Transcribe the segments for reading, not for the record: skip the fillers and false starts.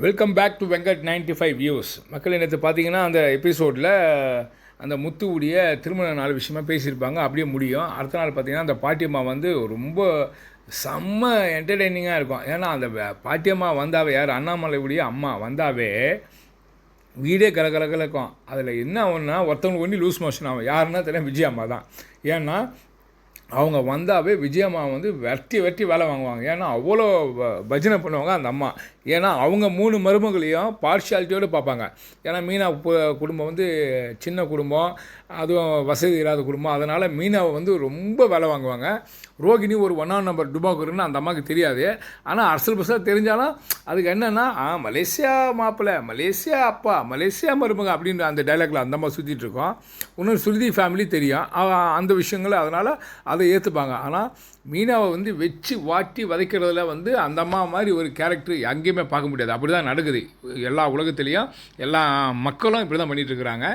Welcome back to Venkat 95 views. மக்கள் நேற்று பார்த்தீங்கன்னா அந்த எபிசோடில் அந்த முத்துவுடைய திருமண நாள் விஷயமா பேசியிருப்பாங்க. அப்படியே முடியும். அடுத்த நாள் பார்த்தீங்கன்னா அந்த பாட்டியம்மா வந்து ரொம்ப செம்ம என்டர்டெய்னிங்காக இருக்கும். ஏன்னா அந்த பாட்டியம்மா வந்தாவே, யார் அண்ணாமலையுடைய அம்மா வந்தாவே வீடே கலகலகலக்கும். அதில் என்ன ஒன்றா ஒருத்தவங்களுக்கு ஒன்றி லூஸ் மோஷன் ஆகும். யாருன்னா தெரியும், விஜயம்மா தான். ஏன்னா அவங்க வந்தாவே விஜயம்மா வந்து வெட்டி வெட்டி வேலை வாங்குவாங்க. ஏன்னா அவ்வளோ பஜனை பண்ணுவாங்க அந்த அம்மா. ஏன்னா அவங்க 3 மருமகளையும் பார்ஷியாலிட்டியோடு பார்ப்பாங்க. ஏன்னா மீனா குடும்பம் வந்து சின்ன குடும்பம், அதுவும் வசதி இல்லாத குடும்பம். அதனால் மீனாவை வந்து ரொம்ப வேலை வாங்குவாங்க. ரோகிணி ஒரு 1ஆம் நம்பர் டுபாக்குருன்னு அந்த அம்மாவுக்கு தெரியாது. ஆனால் அரசல் பசல் தெரிஞ்சாலும் அதுக்கு என்னென்னா மலேசியா மாப்பிள்ளை, மலேசியா அப்பா, மலேசியா மருமக அப்படின்ற அந்த டைலாக்ல அந்த அம்மா சுற்றிட்டு இருக்கோம். இன்னும் சுருதி ஃபேமிலி தெரியும் அந்த விஷயங்கள், அதனால் அதை ஏற்றுப்பாங்க. ஆனால் மீனாவை வந்து வச்சு வாட்டி வதைக்கிறதுல வந்து அந்த அம்மா மாதிரி ஒரு கேரக்டர் எங்கேயுமே பார்க்க முடியாது. அப்படி தான் நடக்குது எல்லா உலகத்துலேயும். எல்லா மக்களும் இப்படி தான் பண்ணிகிட்ருக்குறாங்க.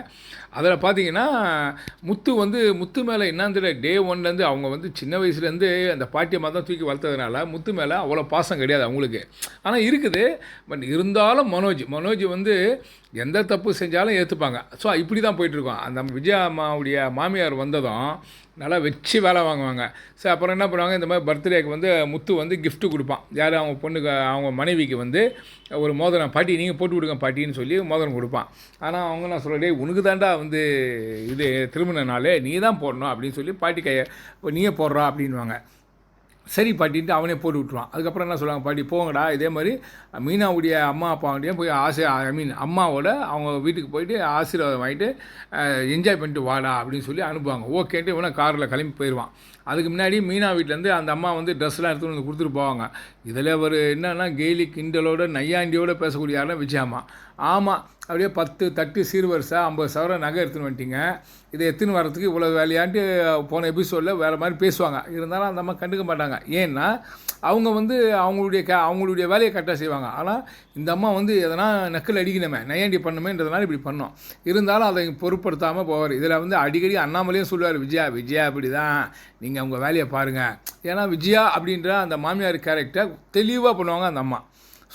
அதில் பார்த்தீங்கன்னா முத்து மேலே என்னன்னு தெரியல, டே 1லேருந்து அவங்க வந்து சின்ன வயசுலேருந்து அந்த பாட்டியம்மா தான் தூக்கி வளர்த்ததுனால முத்து மேலே அவ்வளோ பாசம் கிடையாது அவங்களுக்கு. ஆனால் இருக்குது. பட் இருந்தாலும் மனோஜ் வந்து எந்த தப்பு செஞ்சாலும் ஏற்றுப்பாங்க. ஸோ இப்படி தான் போயிட்டுருக்கோம். அந்த விஜயா அம்மாவுடைய மாமியார் வந்ததும் நல்லா வச்சு வேலை வாங்குவாங்க. ஸோ அப்புறம் என்ன பண்ணுவாங்க, இந்த மாதிரி பர்த்டேக்கு வந்து முத்து வந்து கிஃப்ட்டு கொடுப்பான். யார், அவங்க பொண்ணுக்கு, அவங்க மனைவிக்கு வந்து ஒரு மோதிரம், பாட்டி நீங்கள் போட்டு கொடுங்க பாட்டின்னு சொல்லி மோதிரம் கொடுப்பான். ஆனால் அவங்க நான் சொல்கிறேன், உனக்கு தாண்டா வந்து இது திருமண நாள், நீ தான் போடணும் அப்படின்னு சொல்லி பாட்டி கையை நீயே போடுறா அப்படின்வாங்க. சரி பாட்டின்ட்டு அவனே போட்டு விட்ருவான். அதுக்கப்புறம் என்ன சொல்லுவாங்க, பாட்டி போங்கடா, இதே மாதிரி மீனாவுடைய அம்மா அப்பாவுடையும் போய் அம்மாவோட அவங்க வீட்டுக்கு போயிட்டு ஆசீர்வாதம் வாங்கிட்டு என்ஜாய் பண்ணிட்டு வாடா அப்படின்னு சொல்லி அனுப்புவாங்க. ஓகேன்ட்டு இவனை காரில் கிளம்பி போயிடுவான். அதுக்கு முன்னாடி மீனா வீட்டிலேருந்து அந்த அம்மா வந்து ட்ரெஸ்லாம் எடுத்துகிட்டு வந்து கொடுத்துட்டு போவாங்க. இதில் ஒரு என்னென்னா கெய்லி கிண்டலோட நையாண்டியோட பேசக்கூடிய யாரும் விஜயம்மா. ஆமாம், அப்படியே 10 தட்டு சீர்வரிசை 50 சவரம் நகை எடுத்துன்னு வந்துட்டீங்க, இதை எடுத்துன்னு வரத்துக்கு இவ்வளோ வேலையான்ட்டு போன எபிசோடில் வேறு மாதிரி பேசுவாங்க. இருந்தாலும் அந்த அம்மா கண்டுக்க மாட்டாங்க. ஏன்னா அவங்க வந்து அவங்களுடைய வேலையை கரெக்டாக செய்வாங்க. ஆனால் இந்த அம்மா வந்து எதனா நக்கல் அடிக்கணுமே, நையாண்டி பண்ணணுமேன்றதுனால இப்படி பண்ணோம். இருந்தாலும் அதை பொருட்படுத்தாமல் போவார். இதில் வந்து அடிக்கடி அண்ணாமலையும் சொல்லுவார், விஜயா அப்படி தான், நீங்கள் அவங்க வேலையை பாருங்கள். ஏன்னா விஜயா அப்படின்ற அந்த மாமியார் கேரக்டர் தெளிவாக பண்ணுவாங்க அந்த அம்மா.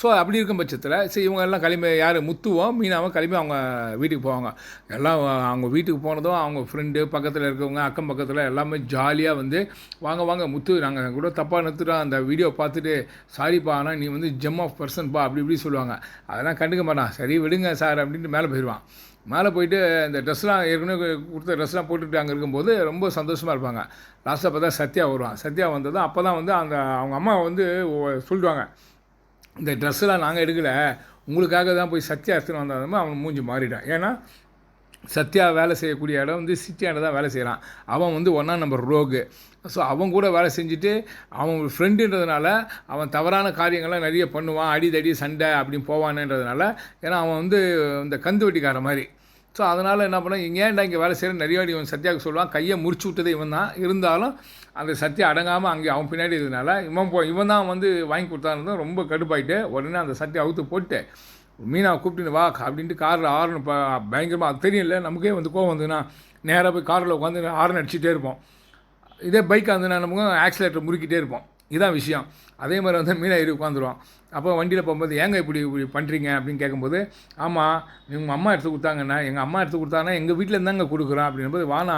ஸோ அப்படி இருக்கும் பட்சத்தில் சரி இவங்க எல்லாம் கிளம்பி, யார் முத்துவும் மீனாவும் கிளம்பி அவங்க வீட்டுக்கு போவாங்க. எல்லாம் அவங்க வீட்டுக்கு போனதும் அவங்க ஃப்ரெண்டு பக்கத்தில் இருக்கவங்க அக்கம் பக்கத்தில் எல்லாமே ஜாலியாக வந்து வாங்க முத்து, நாங்கள் கூட தப்பாக நிறுத்துட்டோம், அந்த வீடியோ பார்த்துட்டு சாரிப்பா, ஆனால் நீ வந்து ஜெம் ஆஃப் பர்சன்ப்பா அப்படி இப்படி சொல்லுவாங்க. அதெல்லாம் கண்டுக்க மாட்டான். சரி விடுங்க சார் அப்படின்ட்டு மேலே போயிடுவான். மேலே போயிட்டு இந்த ட்ரெஸ்லாம் ஏற்கனவே கொடுத்த ட்ரெஸ்லாம் போட்டுட்டு அங்கே இருக்கும்போது ரொம்ப சந்தோஷமாக இருப்பாங்க. லாஸ்ட்டாக பார்த்தா சத்யா வருவான். சத்யா வந்ததும் அப்போ தான் வந்து அவங்க அம்மா வந்து சொல்லிடுவாங்க, இந்த ட்ரெஸ்ஸெலாம் நாங்கள் எடுக்கலை, உங்களுக்காக தான் போய் சத்யா எடுத்துன்னு வந்தாலுமே அவன் மூஞ்சி மாறிட்டான். ஏன்னா சத்யா வேலை செய்யக்கூடிய இடம் வந்து சிட்டியாண்ட தான் வேலை செய்கிறான். அவன் வந்து 1ஆம் நம்பர் ரோகு. ஸோ அவன் கூட வேலை செஞ்சுட்டு அவன் ஒரு ஃப்ரெண்டுன்றதுனால அவன் தவறான காரியங்கள்லாம் நிறைய பண்ணுவான், அடிதடி சண்டை அப்படின்னு போவானன்றதுனால. ஏன்னா அவன் வந்து இந்த கந்து வட்டிக்கார மாதிரி. ஸோ அதனால் என்ன பண்ணால், ஏன்டா இங்கே வேலை செய்கிற நிறைய வாடி இவன் சத்யாவுக்கு சொல்லுவான். கையை முறிச்சு விட்டது இவன் தான். இருந்தாலும் அந்த சத்யா அடங்காமல் அங்கே அவன் பின்னாடி இருந்தனால இவன் தான் வந்து வாங்கி கொடுத்தாருந்தான். ரொம்ப கடுப்பாயிட்டு உடனே அந்த சத்யா அவுத்து போட்டு மீனாவை கூப்பிட்டுன்னு வா அப்படின்ட்டு காரில் ஆர்னு பயங்கரமாக, அது தெரியல நமக்கே வந்து கோவம் வந்துன்னா நேராக போய் காரில் உட்காந்து ஆர்ன் அடிச்சுட்டே இருப்போம். இதே பைக்காக வந்து நமக்கு ஆக்சிலேட்டர் முறுக்கிட்டே இருப்போம். இதுதான் விஷயம். அதே மாதிரி வந்து மீனா ஏறி உட்காந்துருவோம். அப்போ வண்டியில் போகும்போது ஏங்க இப்படி பண்ணுறீங்க அப்படின்னு கேட்கும்போது, ஆமாம் உங்கள் அம்மா எடுத்து கொடுத்தாங்கன்னா, எங்கள் அம்மா எடுத்து கொடுத்தாங்கன்னா எங்கள் வீட்டில் இருந்தாங்க கொடுக்குறோம் அப்படின்போது, வானா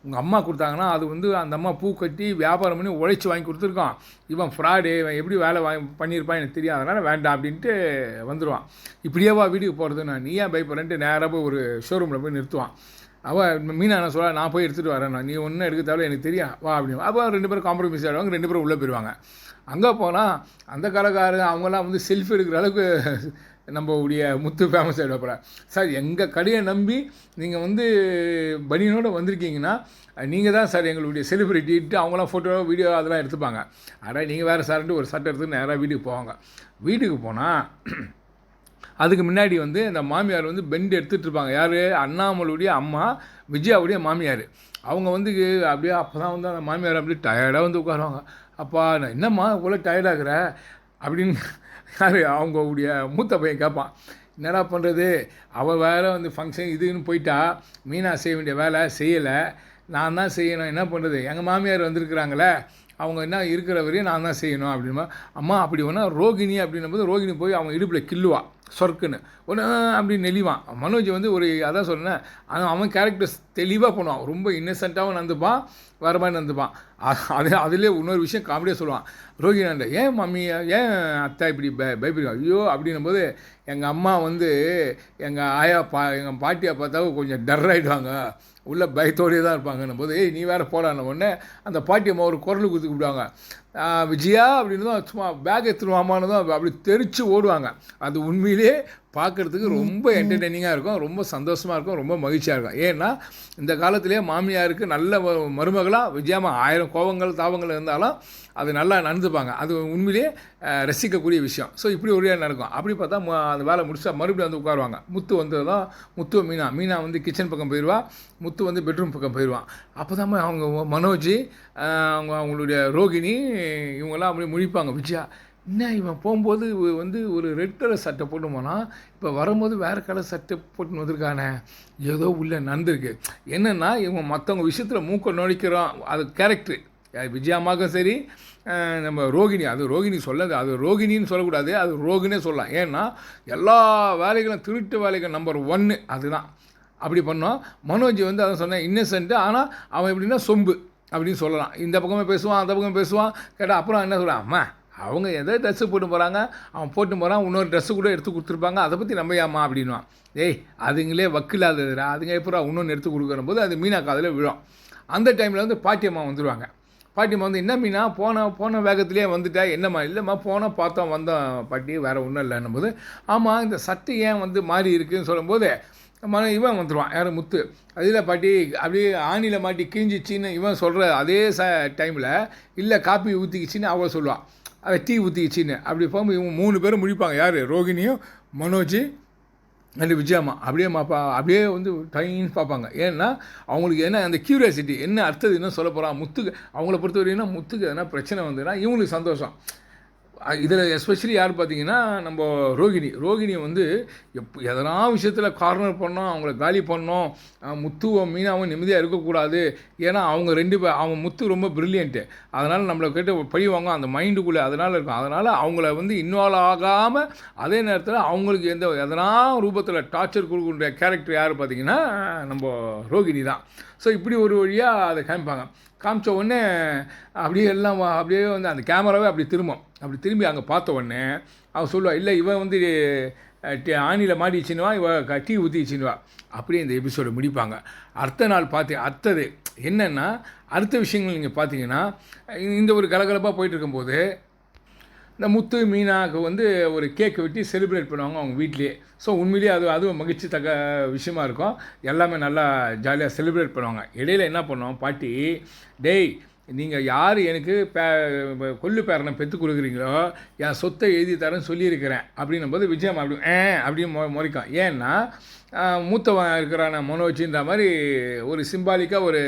உங்கள் அம்மா கொடுத்தாங்கன்னா அது வந்து அந்த அம்மா பூ கட்டி வியாபாரம் பண்ணி உழைச்சி வாங்கி கொடுத்துருக்கோம், இவன் ஃப்ராடு, இவன் எப்படி வேலை பண்ணியிருப்பான் எனக்கு தெரியும், அதனால் வேண்டாம் அப்படின்ட்டு வந்துடுவான். இப்படியேவா வீட்டுக்கு போகிறதுன்னா, நீ ஏன் பயப்படுறேன்ட்டு நேராக போய் ஒரு ஷோரூமில் போய் நிறுத்துவான். அவள் மீனா என்ன சொல்ல, நான் போய் எடுத்துகிட்டு வரேன், நீ ஒன்றும் எடுக்க தேவை எனக்கு தெரியும் வா அப்படின்னு. அப்போ 2 பேரும் காம்ப்ரமைஸ் ஆகிடுவாங்க. 2 பேரும் உள்ளே போயிடுவாங்க. அங்கே போனால் அந்த கடைக்காரங்க அவங்கெல்லாம் வந்து செல்ஃபி எடுக்கிற அளவுக்கு நம்மளுடைய முத்து ஃபேமஸ் ஆகிடுவாப்புல. சார் எங்கள் கடையை நம்பி நீங்கள் வந்து பனியனோடு வந்திருக்கீங்கன்னா நீங்கள் தான் சார் எங்களுடைய செலிப்ரிட்டின்ட்டு அவங்களாம் ஃபோட்டோ வீடியோ அதெல்லாம் எடுத்துப்பாங்க. ஆனால் நீங்கள் வேறு சார்ன்ட்டு ஒரு சட்டை எடுத்து நேராக வீட்டுக்கு போவாங்க. வீட்டுக்கு போனால் அதுக்கு முன்னாடி வந்து இந்த மாமியார் வந்து பெண்ட் எடுத்துகிட்டு இருப்பாங்க. யார், அண்ணாமலுடைய அம்மா விஜயாவுடைய மாமியார். அவங்க வந்து அப்படியே அப்போ தான் வந்து அந்த மாமியார் அப்படியே டயர்டாக வந்து உட்காருவாங்க. அப்பா நான் என்னம்மா இவ்வளோ டயர்டாகிற அப்படின்னு யார், அவங்களுடைய மூத்த பையன் கேட்பான். என்னடா பண்ணுறது, அவள் வேலை வந்து ஃபங்க்ஷன் இதுன்னு போயிட்டா, மீனா செய்ய வேண்டிய வேலை செய்யலை, நான் தான் செய்யணும், என்ன பண்ணுறது, எங்கள் மாமியார் வந்திருக்கிறாங்களே, அவங்க என்ன இருக்கிற வரையும் நான் தான் செய்யணும் அப்படின்பா. அம்மா அப்படி வேணா ரோகிணி அப்படின்னும் போது ரோகிணி போய் அவங்க இடுப்பில் கில்லுவா. சொர்க்குன்னு ஒன்று அப்படி நெளிவான். மனோஜ் வந்து ஒரு அதான் சொன்னேன், அவன் கேரக்டர்ஸ் தெளிவாக பண்ணுவான். ரொம்ப இன்னசென்ட்டாகவும் நடந்துப்பான், வேறு மாதிரி நடந்துப்பான். அதிலே இன்னொரு விஷயம் காமெடியாக சொல்லுவான். ரோகிணி ஏன் மம்மி ஏன் அத்தை இப்படி பயப்படுங்க ஐயோ அப்படின்னும் போது, எங்கள் அம்மா வந்து எங்கள் ஆயா எங்கள் பாட்டியை பார்த்தாவும் கொஞ்சம் டர் ஆகிடுவாங்க, உள்ள பயத்தோடையே தான் இருப்பாங்கன்னும் போது, நீ வேறு போடான உடனே அந்த பாட்டி அம்மா ஒரு குரல் குத்தி விடுவாங்க. விஜயா அப்படின்னு தான் சும்மா பேக் எடுத்துருவாமான்னு தான் அப்படி தெரிச்சு ஓடுவாங்க. அது உண்மையிலே பார்க்குறதுக்கு ரொம்ப என்டர்டெய்னிங்காக இருக்கும், ரொம்ப சந்தோஷமாக இருக்கும், ரொம்ப மகிழ்ச்சியாக இருக்கும். ஏன்னா இந்த காலத்திலே மாமியாருக்கு நல்ல மருமகளாக விஜயாமா 1000 கோபங்கள் தாபங்கள் இருந்தாலும் அது நல்லா நடந்துப்பாங்க. அது உண்மையிலேயே ரசிக்கக்கூடிய விஷயம். ஸோ இப்படி ஒரு நடக்கும். அப்படி பார்த்தா அந்த வேலை முடிச்சா மறுபடியும் வந்து உட்காருவாங்க. முத்து வந்ததும் முத்து மீனா வந்து கிச்சன் பக்கம் போயிடுவா, முத்து வந்து பெட்ரூம் பக்கம் போயிடுவான். அப்போ தான் அவங்க மனோஜ் அவங்களுடைய ரோகிணி இவங்கெல்லாம் அப்படி முழிப்பாங்க. விஜயா என்ன இவன் போகும்போது வந்து ஒரு ரெட் கலர் சட்டை போட்டு போனால், இப்போ வரும்போது வேறு கலர் சட்டை போட்டுன்னு வந்திருக்கானே, ஏதோ உள்ளே நடந்திருக்கு. என்னென்னா இவங்க மற்றவங்க விஷயத்தில் மூக்க நுழைக்கிறோம். அது கேரக்டர் விஜயாமாக்கும் சரி, நம்ம ரோகிணி, அது ரோகிணி சொல்லாது, அது ரோகிணின்னு சொல்லக்கூடாது, அது ரோகினே சொல்லலாம். ஏன்னா எல்லா வேலைகளும் திருட்டு வேலைகள் நம்பர் 1 அதுதான். அப்படி பண்ணோம். மனோஜ் வந்து அதை சொன்னேன் இன்னசென்ட்டு, ஆனால் அவன் எப்படின்னா சொம்பு அப்படின்னு சொல்லலாம். இந்த பக்கமே பேசுவான், அந்த பக்கம் பேசுவான். கேட்டால் அப்புறம் என்ன சொல்கிறான், அம்மா அவங்க எதோ ட்ரெஸ்ஸு போட்டு போகிறாங்க, அவன் போட்டு போகிறான், இன்னொரு ட்ரெஸ்ஸு கூட எடுத்து கொடுத்துருப்பாங்க, அதை பற்றி நம்ம ஏமா அப்படின்வான். அதுங்களே வக்கில்லாததுடா, அதுங்க எப்போ இன்னொன்று எடுத்து கொடுக்குற போது அது மீனா காதில் விழும். அந்த டைமில் வந்து பாட்டியம்மா வந்துடுவாங்க. பாட்டியம்மா வந்து என்ன மீனா போன வேகத்திலே வந்துட்டா, என்னம்மா இல்லைம்மா போனால் பார்த்தோம் வந்தோம் பாட்டி, வேறு ஒன்றும் இல்லைன்னும் போது, ஆமாம் இந்த சட்டை ஏன் வந்து மாறி இருக்குதுன்னு சொல்லும்போது இவன் வந்துடுவான், யார் முத்து. அதில் பாட்டி அப்படியே ஆணியில் மாட்டி கிழிஞ்சிச்சின்னு இவன் சொல்கிற அதே டைமில் இல்லை காப்பி ஊற்றிக்கிச்சின்னு அவள் சொல்லுவாள், அதை டீ ஊற்றிக்கிச்சின்னு. அப்படி போகும்போது இவங்க 3 பேரும் முடிப்பாங்க. யார், ரோகிணியும் மனோஜ் அண்ட் விஜயாமா. அப்படியே வந்து டைன்னு பார்ப்பாங்க. ஏன்னா அவங்களுக்கு என்ன அந்த க்யூரியாசிட்டி என்ன அடுத்தது என்ன சொல்ல போகிறான் முத்துக்கு. அவங்கள பொறுத்த வரைக்கும் முத்துக்கு எதனா பிரச்சனை வந்ததுன்னா இவங்களுக்கு சந்தோஷம். இதில் எஸ்பெஷலி யார் பார்த்தீங்கன்னா நம்ம ரோகிணி வந்து எதனா விஷயத்தில் கார்னர் பண்ணோம், அவங்கள காலி பண்ணோம், முத்துவும் மீனாவும் நிம்மதியாக இருக்கக்கூடாது. ஏன்னா அவங்க 2 பேர், அவங்க முத்து ரொம்ப ப்ரில்லியண்ட்டு, அதனால் நம்மளை கேட்டு பழிவாங்க அந்த மைண்டுக்குள்ளே, அதனால் இருக்கும். அதனால் அவங்கள வந்து இன்வால்வ் ஆகாமல் அதே நேரத்தில் அவங்களுக்கு எதனா ரூபத்தில் டார்ச்சர் கொடுக்கக்கூடிய கேரக்டர் யார் பார்த்தீங்கன்னா நம்ம ரோகிணி தான். ஸோ இப்படி ஒரு வழியாக அதை காமிச்ச உடனே அப்படியே எல்லாம் அப்படியே வந்து அந்த கேமராவே அப்படி திரும்பி அங்கே பார்த்த உடனே அவன் சொல்லுவாள், இல்லை இவன் வந்து ஆணியில் மாட்டிச்சின்னுவா, இவன் டீ ஊற்றிச்சின்னுவா. அப்படியே இந்த எபிசோடு முடிப்பாங்க. அடுத்த நாள் அடுத்தது என்னென்னா அடுத்த விஷயங்கள் நீங்கள் பார்த்தீங்கன்னா, இந்த ஒரு கலகலப்பாக போயிட்டுருக்கும்போது இந்த முத்து மீனாவுக்கு வந்து ஒரு கேக் வெட்டி செலிப்ரேட் பண்ணுவாங்க அவங்க வீட்லேயே. ஸோ உண்மையிலேயே அதுவும் மகிழ்ச்சி தக்க விஷயமா இருக்கும். எல்லாமே நல்லா ஜாலியாக செலிப்ரேட் பண்ணுவாங்க. இடையில் என்ன பண்ணுவோம் பாட்டி, டேய் நீங்கள் யார் எனக்கு கொல்லு பேரனை பெற்று கொடுக்குறீங்களோ என் சொத்தை எழுதி தரேன்னு சொல்லியிருக்கிறேன் அப்படின்னும் போது விஜயம் அப்படின்னு முறைக்கும். ஏன்னா மூத்தவன் இருக்கிறான மனோஜின்ற மாதிரி ஒரு சிம்பாலிக்காக ஒரு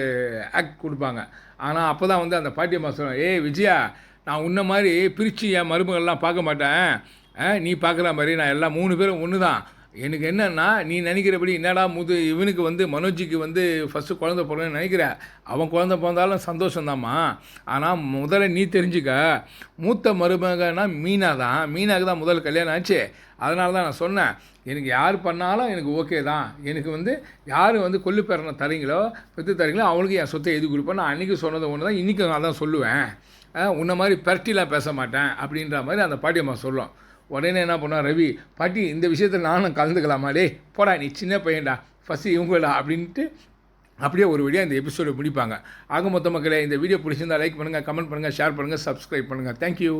ஆக்ட் கொடுப்பாங்க. ஆனால் அப்போ தான் வந்து அந்த பாட்டியம்மா சொல்லுவாங்க, விஜயா நான் உன்ன மாதிரி பிரித்து என் மருமகள்லாம் பார்க்க மாட்டேன், நீ பார்க்குற மாதிரி நான் எல்லாம் 3 பேரும் ஒன்று தான். எனக்கு என்னென்னா நீ நினைக்கிறபடி என்னடா இவனுக்கு வந்து மனோஜிக்கு வந்து ஃபஸ்ட்டு குழந்தை பிறகுன்னு நினைக்கிற, அவன் குழந்தை பிறந்தாலும் சந்தோஷம்தாம்மா. ஆனால் முதல்ல நீ தெரிஞ்சுக்க, மூத்த மருமகன்னா மீனாவுக்கு தான் முதல் கல்யாணம் ஆச்சு. அதனால தான் நான் சொன்னேன், எனக்கு யார் பண்ணாலும் எனக்கு ஓகே தான். எனக்கு வந்து யார் வந்து கொல்லு பேரனை தரீங்களோ பெற்று தரீங்களோ அவங்களுக்கு என் சொத்தை எழுதி கொடுப்பேன். நான் அன்றைக்கி சொன்னது ஒன்று தான், இன்றைக்கி நான் தான் சொல்லுவேன், உன்ன மாதிரி பரட்டிலாம் பேச மாட்டேன் அப்படின்ற மாதிரி அந்த பாட்டியம்மா சொல்லும். உடனே என்ன பண்ணுவான் ரவி, பாட்டி இந்த விஷயத்தில் நானும் கலந்துக்கலாமா, போடா நீ சின்ன பையன்டா ஃபஸ்ட்டு இவங்களா அப்படின்ட்டு அப்படியே ஒரு வழியாக இந்த எபிசோடு முடிப்பாங்க. ஆக மொத்த மக்களே, இந்த வீடியோ பிடிச்சிருந்தால் லைக் பண்ணுங்கள், கமெண்ட் பண்ணுங்கள், ஷேர் பண்ணுங்கள், சப்ஸ்கிரைப் பண்ணுங்கள். தேங்க்யூ.